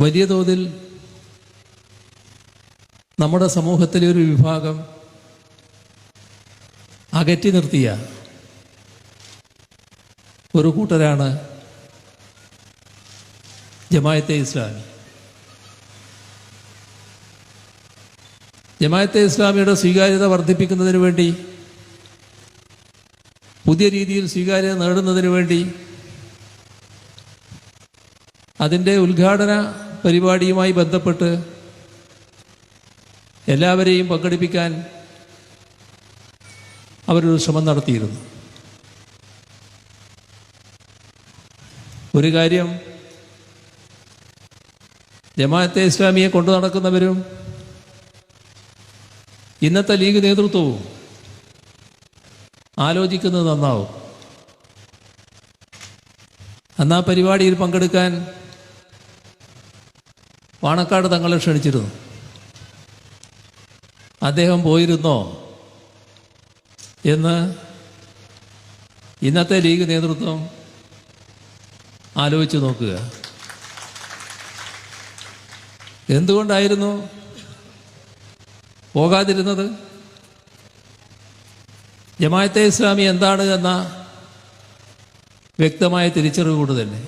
വലിയ തോതിൽ നമ്മുടെ സമൂഹത്തിലെ ഒരു വിഭാഗം അകറ്റി നിർത്തിയ ഒരു കൂട്ടരാണ് ജമാഅത്തെ ഇസ്ലാമി. ജമാഅത്തെ ഇസ്ലാമിയുടെ സ്വീകാര്യത വർദ്ധിപ്പിക്കുന്നതിന് വേണ്ടി, പുതിയ രീതിയിൽ സ്വീകാര്യത നേടുന്നതിന് വേണ്ടി അതിൻ്റെ ഉദ്ഘാടന പരിപാടിയുമായി ബന്ധപ്പെട്ട് എല്ലാവരെയും പങ്കെടുപ്പിക്കാൻ അവരൊരു ശ്രമം നടത്തിയിരുന്നു. ഒരു കാര്യം, ജമാഅത്തെ ഇസ്ലാമിയെ കൊണ്ടു നടക്കുന്നവരും ഇന്നത്തെ ലീഗ് നേതൃത്വവും ആലോചിക്കുന്നത് നന്നാവും. അന്ന് ആ പരിപാടിയിൽ പങ്കെടുക്കാൻ പാണക്കാട് തങ്ങളെ ക്ഷണിച്ചിരുന്നു. അദ്ദേഹം പോയിരുന്നോ എന്ന് ഇന്നത്തെ ലീഗ് നേതൃത്വം ആലോചിച്ച് നോക്കുക. എന്തുകൊണ്ടായിരുന്നു പോകാതിരുന്നത്? ജമാഅത്തെ ഇസ്ലാമി എന്താണ് എന്ന വ്യക്തമായ തിരിച്ചറിവ് കൊണ്ട് തന്നെ.